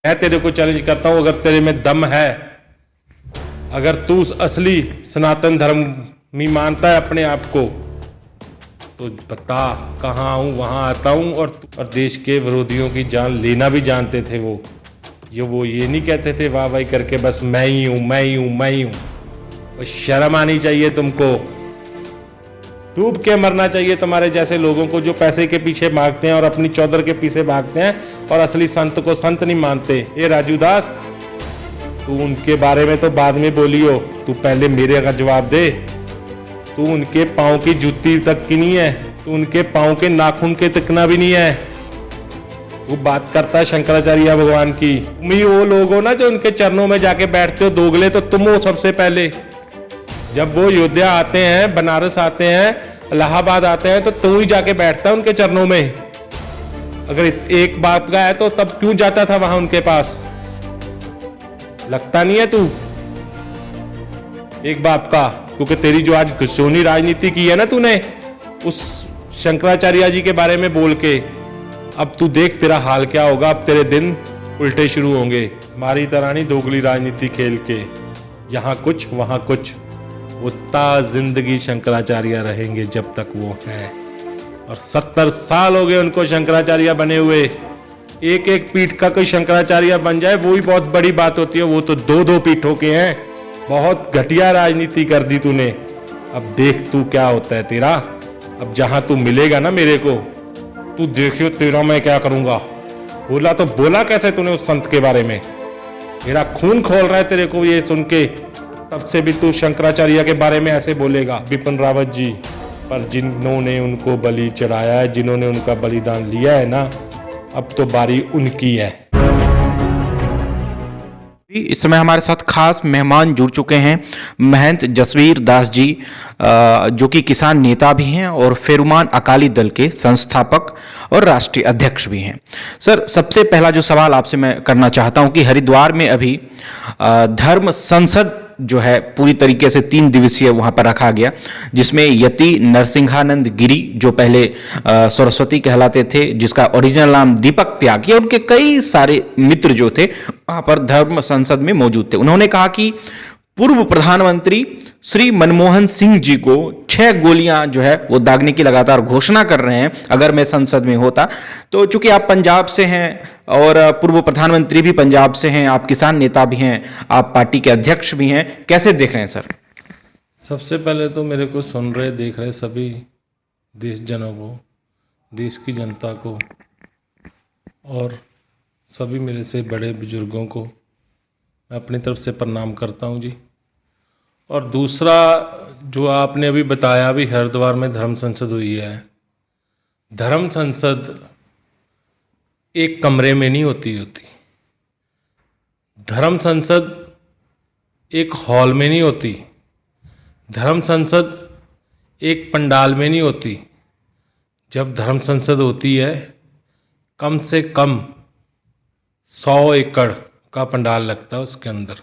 मैं तेरे को चैलेंज करता हूं, अगर तेरे में दम है, अगर तू असली सनातन धर्म में मानता है अपने आप को, तो बता कहाँ आऊँ वहाँ आता हूँ। और देश के विरोधियों की जान लेना भी जानते थे वो ये नहीं कहते थे वाह भाई करके बस मैं ही हूँ मैं ही हूँ मैं ही हूँ। शर्म आनी चाहिए तुमको, डूब के मरना चाहिए तुम्हारे जैसे लोगों को जो पैसे के पीछे भागते हैं और अपनी चौधर के पीछे भागते हैं और असली संत को संत नहीं मानते। ये राजू दास, तू उनके बारे में तो बाद में बोलियो, तू पहले मेरे का जवाब दे। तू उनके पाँव की जूती तक की नहीं है, तू उनके पाँव के नाखून के तकना भी नहीं है। तू बात करता है शंकराचार्य भगवान की। तुम ही वो लोग हो ना जो उनके चरणों में जाके बैठते हो दोगले, तो तुम हो सबसे पहले। जब वो अयोध्या आते हैं, बनारस आते हैं, इलाहाबाद आते हैं, तो तू ही जाके बैठता है उनके चरणों में। अगर एक बाप का है तो तब क्यों जाता था वहां उनके पास? लगता नहीं है तू एक बाप का, क्योंकि तेरी जो आज घुसोनी राजनीति की है ना तूने उस शंकराचार्य जी के बारे में बोल के, अब तू देख तेरा हाल क्या होगा। अब तेरे दिन उल्टे शुरू होंगे। हमारी तरह नहीं दोगली राजनीति खेल के, यहाँ कुछ वहां कुछ। वो ता जिंदगी शंकराचार्य रहेंगे जब तक वो हैं। और 70 साल हो गए उनको शंकराचार्य बने हुए। एक एक पीठ का कोई शंकराचार्य बन जाए वो ही बहुत बड़ी बात होती है। वो तो दो दो पीठों के हैं। बहुत घटिया राजनीति कर दी तूने। अब देख तू क्या होता है तेरा। अब जहां तू मिलेगा ना मेरे को, तू देखियो तेरा मैं क्या करूंगा। बोला तो बोला कैसे तूने उस संत के बारे में। मेरा खून खोल रहा है तेरे को ये सुन के। तब से भी तू शंकराचार्य के बारे में ऐसे बोलेगा। बिपिन रावत जी, पर जिन्होंने उनको बलि चढ़ाया है, जिन्होंने उनका बलिदान लिया है ना, अब तो बारी उनकी है। इस समय हमारे साथ खास मेहमान जुड़ चुके हैं महंत जसवीर दास जी, जो कि किसान नेता भी हैं और फेरुमान अकाली दल के संस्थापक और राष्ट्रीय अध्यक्ष भी हैं। सर, सबसे पहला जो सवाल आपसे मैं करना चाहता हूं कि हरिद्वार में अभी धर्म संसद जो है पूरी तरीके से 3 दिवसीय वहां पर रखा गया, जिसमें यति नरसिंहानंद गिरी जो पहले सरस्वती कहलाते थे, जिसका ओरिजिनल नाम दीपक त्यागी, उनके कई सारे मित्र जो थे वहां पर धर्म संसद में मौजूद थे। उन्होंने कहा कि पूर्व प्रधानमंत्री श्री मनमोहन सिंह जी को 6 गोलियां जो है वो दागने की लगातार घोषणा कर रहे हैं अगर मैं संसद में होता। तो चूंकि आप पंजाब से हैं और पूर्व प्रधानमंत्री भी पंजाब से हैं, आप किसान नेता भी हैं, आप पार्टी के अध्यक्ष भी हैं, कैसे देख रहे हैं सर? सबसे पहले तो मेरे को सुन रहे देख रहे सभी देशजनों को, देश की जनता को और सभी मेरे से बड़े बुजुर्गों को मैं अपनी तरफ से प्रणाम करता हूं जी। और दूसरा जो आपने अभी बताया, अभी हरिद्वार में धर्म संसद हुई है। धर्म संसद एक कमरे में नहीं होती। धर्म संसद एक हॉल में नहीं होती। धर्म संसद एक पंडाल में नहीं होती। जब धर्म संसद होती है, कम से कम 100 एकड़ का पंडाल लगता है उसके अंदर,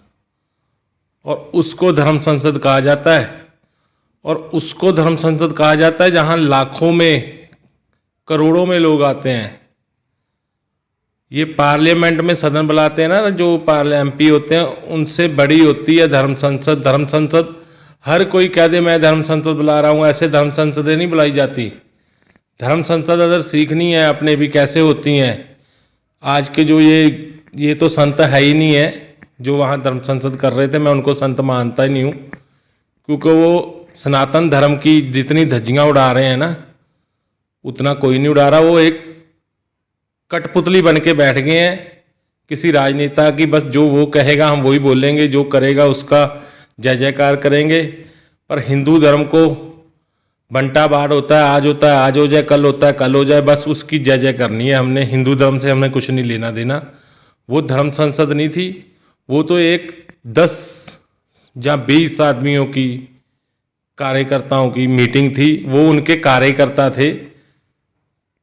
और उसको धर्म संसद कहा जाता है। और उसको धर्म संसद कहा जाता है जहां लाखों में करोड़ों में लोग आते हैं। ये पार्लियामेंट में सदन बुलाते हैं ना, जो MP होते हैं, उनसे बड़ी होती है धर्म संसद। धर्म संसद हर कोई कह दे मैं धर्म संसद बुला रहा हूँ, ऐसे धर्म संसदें नहीं बुलाई जाती। धर्म संसद अगर सीखनी है अपने भी कैसे होती हैं, आज के जो ये तो संत है ही नहीं है जो वहाँ धर्म संसद कर रहे थे। मैं उनको संत मानता ही नहीं हूँ, क्योंकि वो सनातन धर्म की जितनी धज्जियाँ उड़ा रहे हैं ना, उतना कोई नहीं उड़ा रहा। वो एक कठपुतली बन के बैठ गए हैं किसी राजनेता की, बस जो वो कहेगा हम वही बोलेंगे, जो करेगा उसका जय जयकार करेंगे। पर हिंदू धर्म को बंटा बाढ़ होता है, आज होता है आज हो जाए, कल होता है कल हो जाए, बस उसकी जय जय करनी है। हमने हिंदू धर्म से हमने कुछ नहीं लेना देना। वो धर्म संसद नहीं थी, वो तो एक 10 या 20 आदमियों की कार्यकर्ताओं की मीटिंग थी। वो उनके कार्यकर्ता थे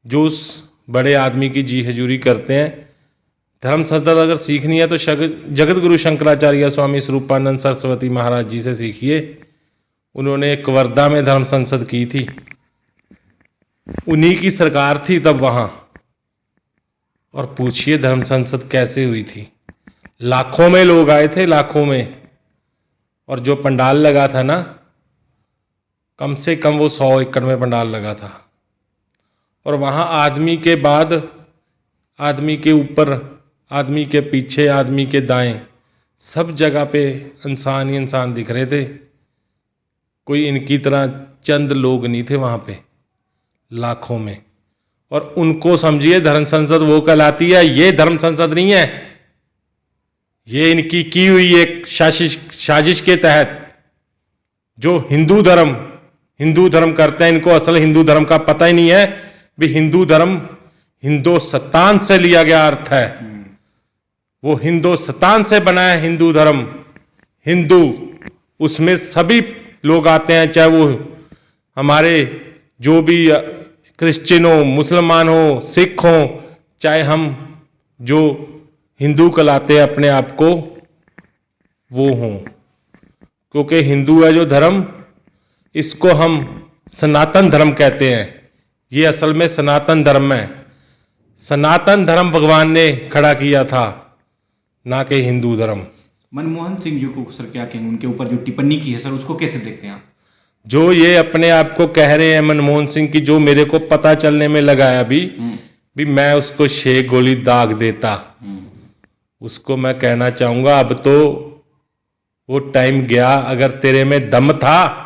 जो उस बड़े आदमी की जी हजूरी करते हैं। धर्म संसद अगर सीखनी है तो जगत गुरु शंकराचार्य स्वामी स्वरूपानंद सरस्वती महाराज जी से सीखिए। उन्होंने कवर्धा में धर्म संसद की थी, उन्हीं की सरकार थी तब वहाँ। और पूछिए धर्म संसद कैसे हुई थी। लाखों में लोग आए थे, लाखों में। और जो पंडाल लगा था ना, कम से कम वो 100 एकड़ में पंडाल लगा था। और वहाँ आदमी के बाद, आदमी के ऊपर, आदमी के पीछे, आदमी के दाएं, सब जगह पे इंसान ही इंसान दिख रहे थे। कोई इनकी तरह चंद लोग नहीं थे वहाँ पे, लाखों में। और उनको समझिए धर्म संसद वो कहलाती है। ये धर्म संसद नहीं है, ये इनकी की हुई एक साजिश के तहत जो हिंदू धर्म करते हैं। इनको असल हिंदू धर्म का पता ही नहीं है भी हिंदू धर्म हिंदुस्तान से लिया गया अर्थ है। वो हिंदुस्तान से बना है हिंदू धर्म। हिंदू, उसमें सभी लोग आते हैं, चाहे वो हमारे जो भी क्रिश्चियन हो, मुसलमान हो, सिख हो, चाहे हम जो हिंदू कहलाते हैं अपने आप को, वो हों। क्योंकि हिंदू है जो धर्म, इसको हम सनातन धर्म कहते हैं। ये असल में सनातन धर्म है। सनातन धर्म भगवान ने खड़ा किया था, ना कि हिंदू धर्म। मनमोहन सिंह जी को सर क्या कहेंगे, उनके ऊपर जो टिप्पणी की है सर, उसको कैसे देखते हैं आप? जो ये अपने आप को कह रहे हैं मनमोहन सिंह की, जो मेरे को पता चलने में लगा है अभी भी मैं उसको 6 गोली दाग देता। उसको मैं कहना चाहूंगा अब तो वो टाइम गया। अगर तेरे में दम था,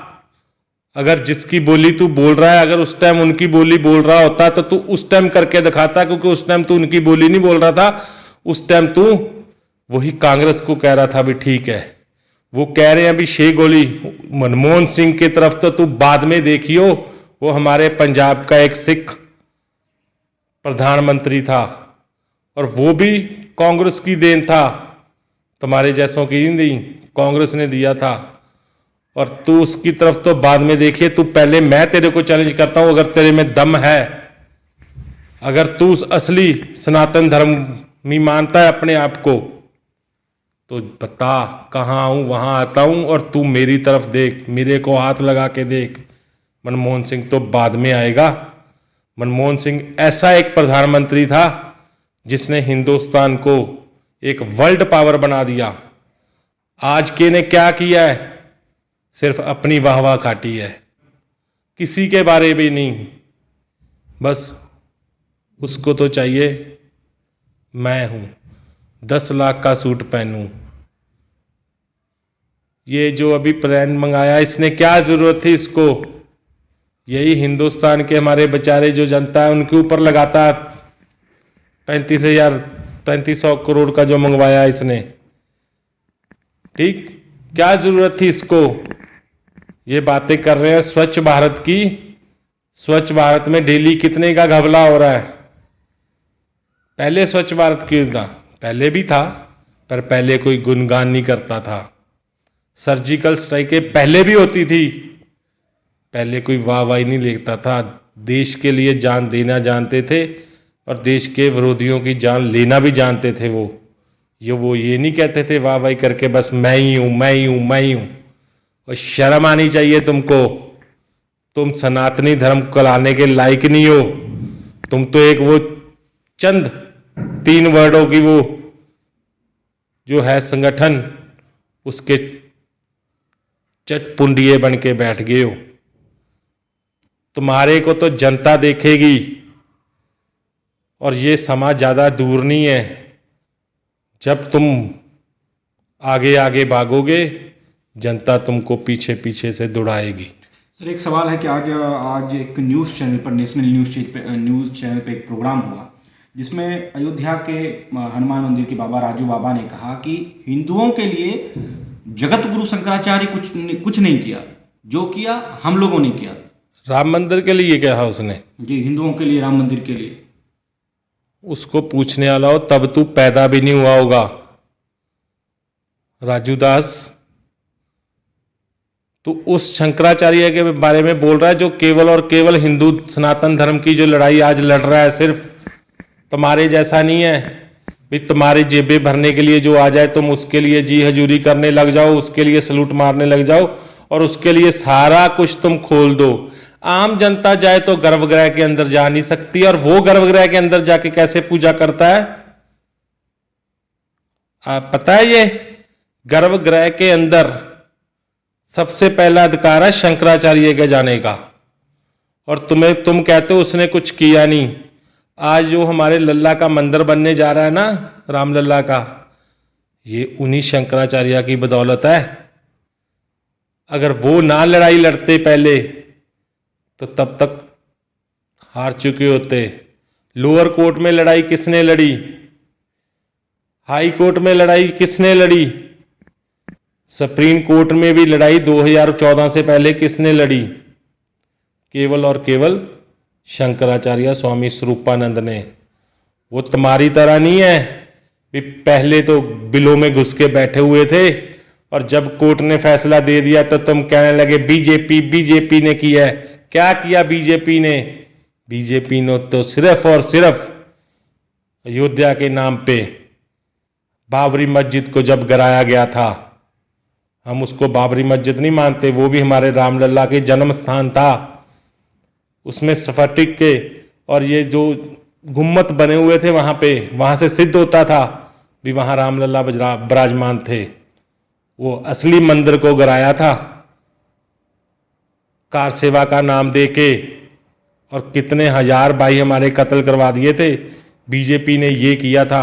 अगर जिसकी बोली तू बोल रहा है, अगर उस टाइम उनकी बोली बोल रहा होता तो तू उस टाइम करके दिखाता। क्योंकि उस टाइम तू उनकी बोली नहीं बोल रहा था, उस टाइम तू वही कांग्रेस को कह रहा था भी ठीक है। वो कह रहे हैं अभी 6 गोली मनमोहन सिंह की तरफ तो तू बाद में देखियो। वो हमारे पंजाब का एक सिख प्रधानमंत्री था और वो भी कांग्रेस की देन था, तुम्हारे जैसों की नहीं, कांग्रेस ने दिया था। और तू उसकी तरफ तो बाद में देखिए। तू पहले, मैं तेरे को चैलेंज करता हूं, अगर तेरे में दम है, अगर तू असली सनातन धर्म में मानता है अपने आप को, तो बता कहाँ आऊं, वहां आता हूं। और तू मेरी तरफ देख, मेरे को हाथ लगा के देख। मनमोहन सिंह तो बाद में आएगा। मनमोहन सिंह ऐसा एक प्रधानमंत्री था जिसने हिंदुस्तान को एक वर्ल्ड पावर बना दिया। आज के ने क्या किया है? सिर्फ अपनी वाहवाह काटी है, किसी के बारे में नहीं। बस उसको तो चाहिए मैं हूं, 10 लाख का सूट पहनूं। ये जो अभी प्लान मंगाया, इसने क्या जरूरत थी इसको? यही हिंदुस्तान के हमारे बेचारे जो जनता है उनके ऊपर लगातार 3500 करोड़ का जो मंगवाया इसने, ठीक, क्या जरूरत थी इसको? ये बातें कर रहे हैं स्वच्छ भारत की। स्वच्छ भारत में डेली कितने का घपला हो रहा है? पहले स्वच्छ भारत क्यों था? पहले भी था, पर पहले कोई गुणगान नहीं करता था। सर्जिकल स्ट्राइकें पहले भी होती थी, पहले कोई वाहवाही नहीं लेता था। देश के लिए जान देना जानते थे और देश के विरोधियों की जान लेना भी जानते थे। वो ये नहीं कहते थे वाहवाही करके बस मैं ही हूं, मैं ही हूं, मैं ही हूं। और शर्म आनी चाहिए तुमको। तुम सनातनी धर्म को लाने के लायक नहीं हो। तुम तो एक वो चंद 3 वर्डों की वो जो है संगठन, उसके चटपुंडिये बन के बैठ गए हो। तुम्हारे को तो जनता देखेगी। और ये समा ज्यादा दूर नहीं है, जब तुम आगे आगे भागोगे जनता तुमको पीछे पीछे से दौड़ाएगी। सर एक सवाल है कि आज एक न्यूज़ चैनल पर, नेशनल न्यूज़ चैनल पे एक प्रोग्राम हुआ जिसमें अयोध्या के हनुमान मंदिर के बाबा राजू बाबा ने कहा कि हिंदुओं के लिए जगत गुरु शंकराचार्य कुछ नहीं किया, जो किया हम लोगों ने किया। राम मंदिर के लिए कहा उसने? जी, हिंदुओं के लिए, राम मंदिर के लिए। उसको पूछने वाला हो तब तू पैदा भी नहीं हुआ होगा राजू दास। तो उस शंकराचार्य के बारे में बोल रहा है जो केवल और केवल हिंदू सनातन धर्म की जो लड़ाई आज लड़ रहा है। सिर्फ तुम्हारे जैसा नहीं है भी तुम्हारे जेबे भरने के लिए जो आ जाए तुम उसके लिए जी हजूरी करने लग जाओ, उसके लिए सलूट मारने लग जाओ और उसके लिए सारा कुछ तुम खोल दो। आम जनता जाए तो गर्भगृह के अंदर जा नहीं सकती, और वो गर्भगृह के अंदर जाके कैसे पूजा करता है? आप पता है, ये गर्भगृह के अंदर सबसे पहला अधिकार है शंकराचार्य के जाने का, और तुम कहते हो उसने कुछ किया नहीं। आज जो हमारे लल्ला का मंदिर बनने जा रहा है ना, राम लल्ला का, ये उन्हीं शंकराचार्य की बदौलत है। अगर वो ना लड़ाई लड़ते पहले तो तब तक हार चुके होते। लोअर कोर्ट में लड़ाई किसने लड़ी? हाई कोर्ट में लड़ाई किसने लड़ी? सुप्रीम कोर्ट में भी लड़ाई 2014 से पहले किसने लड़ी? केवल और केवल शंकराचार्य स्वामी स्वरूपानंद ने। वो तुम्हारी तरह नहीं है भी पहले तो बिलों में घुस के बैठे हुए थे, और जब कोर्ट ने फैसला दे दिया तो तुम कहने लगे बीजेपी ने किया है। क्या किया बीजेपी ने? बीजेपी ने तो सिर्फ और सिर्फ अयोध्या के नाम पे बाबरी मस्जिद को जब गिराया गया था, हम उसको बाबरी मस्जिद नहीं मानते, वो भी हमारे रामलला के जन्म स्थान था। उसमें स्फटिक के और ये जो गुम्मत बने हुए थे वहां पे, वहां से सिद्ध होता था भी वहां रामलला विराजमान थे। वो असली मंदिर को गिराया था कार सेवा का नाम देके, और कितने हजार भाई हमारे कत्ल करवा दिए थे। बीजेपी ने ये किया था,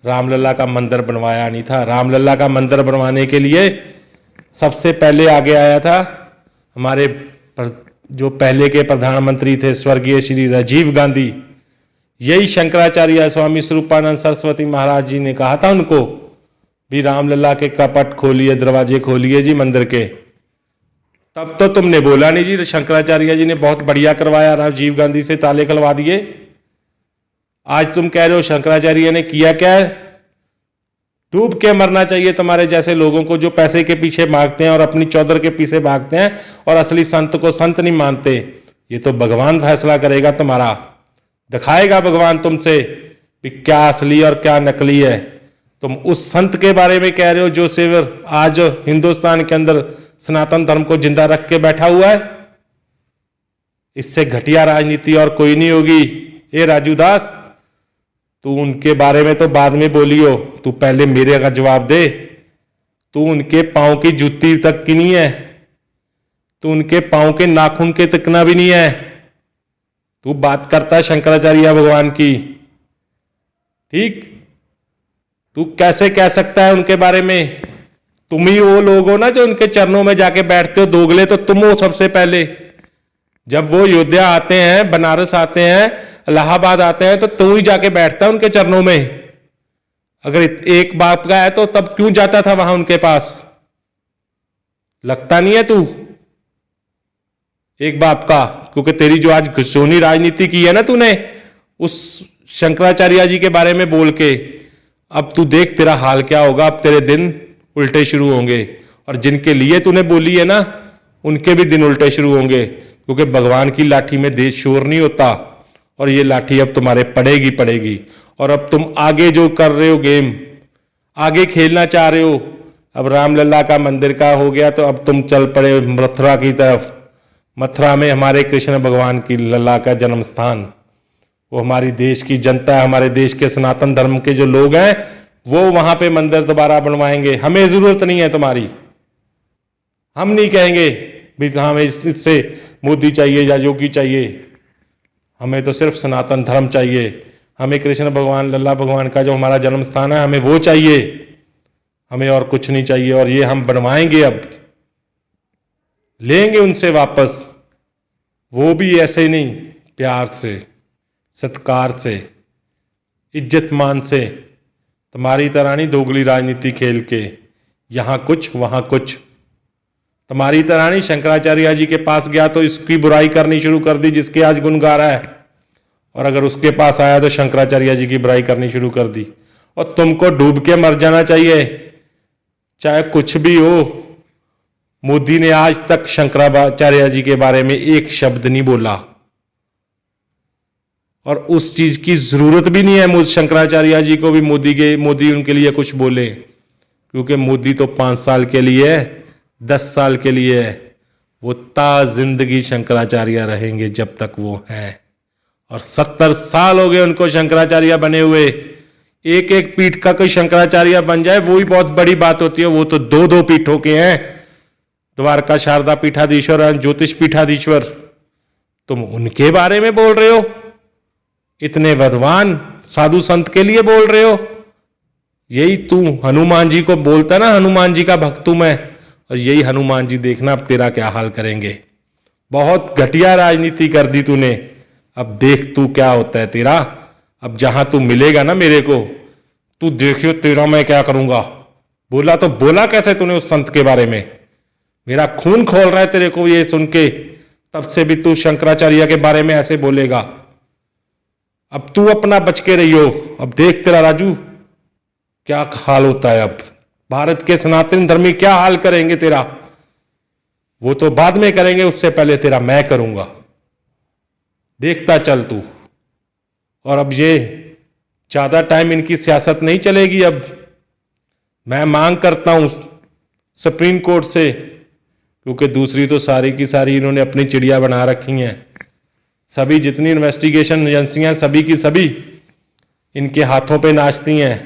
रामलला का मंदिर बनवाया नहीं था। रामलला का मंदिर बनवाने के लिए सबसे पहले आगे आया था हमारे जो पहले के प्रधानमंत्री थे स्वर्गीय श्री राजीव गांधी। यही शंकराचार्य स्वामी स्वरूपानंद सरस्वती महाराज जी ने कहा था उनको भी रामलला के कपट खोलिए, दरवाजे खोलिए जी मंदिर के। तब तो तुमने बोला नहीं जी, शंकराचार्य जी ने बहुत बढ़िया करवाया, राजीव गांधी से ताले खुलवा दिए। आज तुम कह रहे हो शंकराचार्य ने किया क्या है? डूब के मरना चाहिए तुम्हारे जैसे लोगों को जो पैसे के पीछे भागते हैं और अपनी चौधर के पीछे भागते हैं और असली संत को संत नहीं मानते। ये तो भगवान फैसला करेगा तुम्हारा, दिखाएगा भगवान तुमसे कि क्या असली और क्या नकली है। तुम उस संत के बारे में कह रहे हो जो सिर्फ आज हिंदुस्तान के अंदर सनातन धर्म को जिंदा रख के बैठा हुआ है। इससे घटिया राजनीति और कोई नहीं होगी। ए राजू दास, तू उनके बारे में तो बाद में बोलियो, तू पहले मेरे का जवाब दे। तू उनके पांव की जूती तक की नहीं है, तू उनके पांव के नाखून के तकना भी नहीं है। तू बात करता है शंकराचार्य भगवान की, ठीक? तू कैसे कह सकता है उनके बारे में? तुम ही वो लोग हो ना जो उनके चरणों में जाके बैठते हो, दोगले तो तुम हो सबसे पहले। जब वो अयोध्या आते हैं, बनारस आते हैं, इलाहाबाद आते हैं, तो तू ही जाके बैठता है उनके चरणों में। अगर एक बाप का है तो तब क्यों जाता था वहां उनके पास? लगता नहीं है तू एक बाप का, क्योंकि तेरी जो आज घुसोनी राजनीति की है ना तूने उस शंकराचार्य जी के बारे में बोल के, अब तू देख तेरा हाल क्या होगा। अब तेरे दिन उल्टे शुरू होंगे, और जिनके लिए तूने बोली है ना उनके भी दिन उल्टे शुरू होंगे, क्योंकि भगवान की लाठी में देश शोर नहीं होता, और ये लाठी अब तुम्हारे पड़ेगी। और अब तुम आगे जो कर रहे हो गेम, आगे खेलना चाह रहे हो। अब रामलला का मंदिर का हो गया तो अब तुम चल पड़े मथुरा की तरफ। मथुरा में हमारे कृष्ण भगवान की लल्ला का जन्म स्थान, वो हमारी देश की जनता है, हमारे देश के सनातन धर्म के जो लोग हैं वो वहां पे मंदिर दोबारा बनवाएंगे। हमें जरूरत नहीं है तुम्हारी। हम नहीं कहेंगे भी हमें इससे मोदी चाहिए या योगी चाहिए। हमें तो सिर्फ सनातन धर्म चाहिए। हमें कृष्ण भगवान, लल्ला भगवान का जो हमारा जन्म स्थान है, हमें वो चाहिए। हमें और कुछ नहीं चाहिए, और ये हम बनवाएंगे। अब लेंगे उनसे वापस, वो भी ऐसे नहीं, प्यार से, सत्कार से, इज्जत मान से। तुम्हारी तरह नहीं दोगली राजनीति खेल के यहां कुछ वहां कुछ। तुम्हारी तरह नहीं शंकराचार्य जी के पास गया तो इसकी बुराई करनी शुरू कर दी जिसके आज गुण गा रहा है, और अगर उसके पास आया तो शंकराचार्य जी की बुराई करनी शुरू कर दी। और तुमको डूब के मर जाना चाहिए, चाहे कुछ भी हो। मोदी ने आज तक शंकराचार्य जी के बारे में एक शब्द नहीं बोला, और उस चीज की जरूरत भी नहीं है शंकराचार्य जी को भी मोदी उनके लिए कुछ बोले, क्योंकि मोदी तो 5 साल के लिए है, 10 साल के लिए है। वो ता जिंदगी शंकराचार्य रहेंगे जब तक वो हैं। और 70 साल हो गए उनको शंकराचार्य बने हुए। एक एक पीठ का कोई शंकराचार्य बन जाए वो ही बहुत बड़ी बात होती है। वो तो दो दो पीठों के हैं, द्वारका शारदा पीठाधीश्वर और ज्योतिष पीठाधीश्वर। तुम उनके बारे में बोल रहे हो, इतने विद्वान साधु संत के लिए बोल रहे हो। यही तू हनुमान जी को बोलता ना, हनुमान जी का भक्त हूं मैं, और यही हनुमान जी देखना अब तेरा क्या हाल करेंगे। बहुत घटिया राजनीति कर दी तूने, अब देख तू क्या होता है तेरा। अब जहां तू मिलेगा ना मेरे को, तू देखियो तेरा मैं क्या करूंगा। बोला तो बोला कैसे तूने उस संत के बारे में, मेरा खून खोल रहा है तेरे को ये सुन के। तब से भी तू शंकराचार्य के बारे में ऐसे बोलेगा। अब तू अपना बच के रहियो, अब देख तेरा राजू क्या हाल होता है। अब भारत के सनातन धर्मी क्या हाल करेंगे तेरा, वो तो बाद में करेंगे, उससे पहले तेरा मैं करूंगा, देखता चल तू। और अब ये ज्यादा टाइम इनकी सियासत नहीं चलेगी। अब मैं मांग करता हूं सुप्रीम कोर्ट से, क्योंकि दूसरी तो सारी की सारी इन्होंने अपनी चिड़िया बना रखी हैं। सभी जितनी इन्वेस्टिगेशन एजेंसियां सभी की सभी इनके हाथों पे नाचती हैं।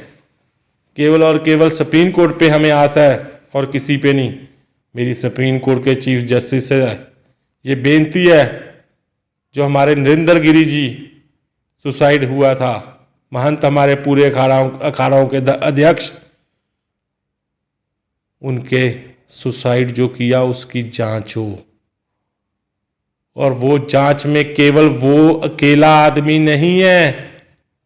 केवल और केवल सुप्रीम कोर्ट पे हमें आस है और किसी पे नहीं। मेरी सुप्रीम कोर्ट के चीफ जस्टिस से ये बेनती है, जो हमारे नरेंद्र गिरी जी सुसाइड हुआ था, महंत हमारे पूरे अखाड़ों के अध्यक्ष, उनके सुसाइड जो किया उसकी जांच हो। और वो जांच में केवल वो अकेला आदमी नहीं है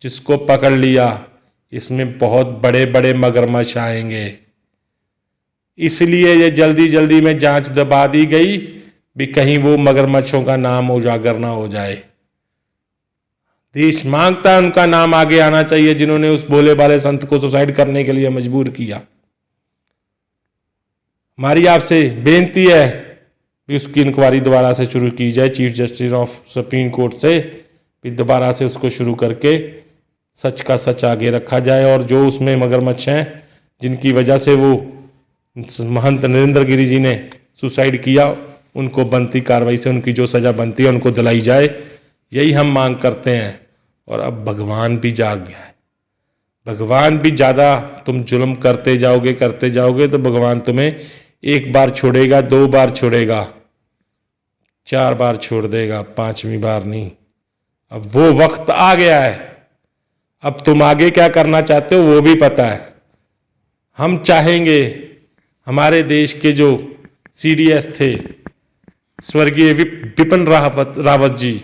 जिसको पकड़ लिया, इसमें बहुत बड़े बड़े मगरमच्छ आएंगे। इसलिए ये जल्दी जल्दी में जांच दबा दी गई भी कहीं वो मगरमच्छों का नाम उजागर ना हो जाए। देश मांगता है उनका नाम आगे आना चाहिए, जिन्होंने उस भोले भाले संत को सुसाइड करने के लिए मजबूर किया। हमारी आपसे बेनती है कि उसकी इंक्वायरी दोबारा से शुरू की जाए, chief justice of supreme court से भी दोबारा से उसको शुरू करके सच का सच आगे रखा जाए। और जो उसमें मगरमच्छ हैं जिनकी वजह से वो महंत नरेंद्र गिरी जी ने सुसाइड किया, उनको बनती कार्रवाई से उनकी जो सजा बनती है उनको दिलाई जाए, यही हम मांग करते हैं। और अब भगवान भी जाग गया है। भगवान भी ज़्यादा तुम जुल्म करते जाओगे तो भगवान तुम्हें एक बार छोड़ेगा, 2 बार छोड़ेगा, 4 बार छोड़ देगा, 5वीं बार नहीं। अब वो वक्त आ गया है। अब तुम आगे क्या करना चाहते हो वो भी पता है। हम चाहेंगे हमारे देश के जो CDS थे, स्वर्गीय विपिन रावत जी,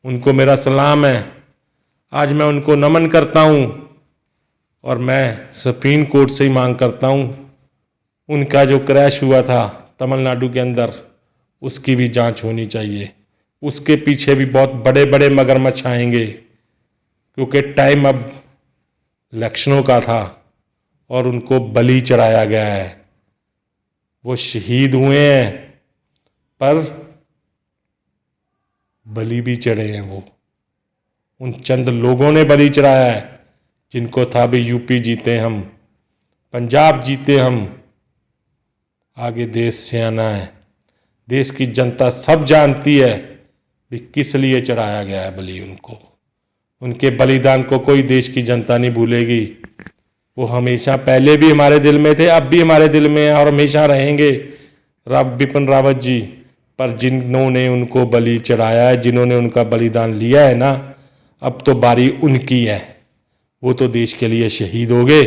उनको मेरा सलाम है। आज मैं उनको नमन करता हूं और मैं सुप्रीम कोर्ट से ही मांग करता हूं, उनका जो क्रैश हुआ था तमिलनाडु के अंदर, उसकी भी जांच होनी चाहिए। उसके पीछे भी बहुत बड़े बड़े मगरमच्छ आएंगे, क्योंकि टाइम अब इलेक्शनों का था और उनको बलि चढ़ाया गया है। वो शहीद हुए हैं पर बलि भी चढ़े हैं। वो उन चंद लोगों ने बलि चढ़ाया है जिनको था भी यूपी जीते हम, पंजाब जीते हम, आगे देश से आना है। देश की जनता सब जानती है भी किस लिए चढ़ाया गया है बलि उनको। उनके बलिदान को कोई देश की जनता नहीं भूलेगी। वो हमेशा पहले भी हमारे दिल में थे, अब भी हमारे दिल में है और हमेशा रहेंगे विपिन रावत जी। पर जिन्होंने उनको बलि चढ़ाया है, जिन्होंने उनका बलिदान लिया है ना, अब तो बारी उनकी है। वो तो देश के लिए शहीद हो गए,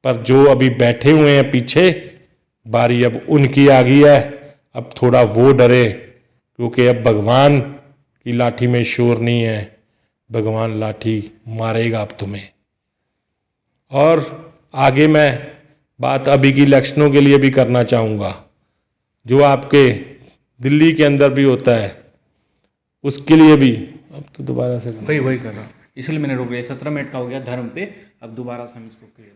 पर जो अभी बैठे हुए हैं पीछे, बारी अब उनकी आ गई है। अब थोड़ा वो डरे, क्योंकि अब भगवान की लाठी में शोर नहीं है, भगवान लाठी मारेगा अब तुम्हें। और आगे मैं बात अभी की इलेक्शनों के लिए भी करना चाहूँगा, जो आपके दिल्ली के अंदर भी होता है, उसके लिए भी। अब तो दोबारा से वही कर रहा हूँ, इसलिए मैंने रोक लिया। 17 मिनट का हो गया धर्म पे, अब दोबारा से हम इसको क्लियर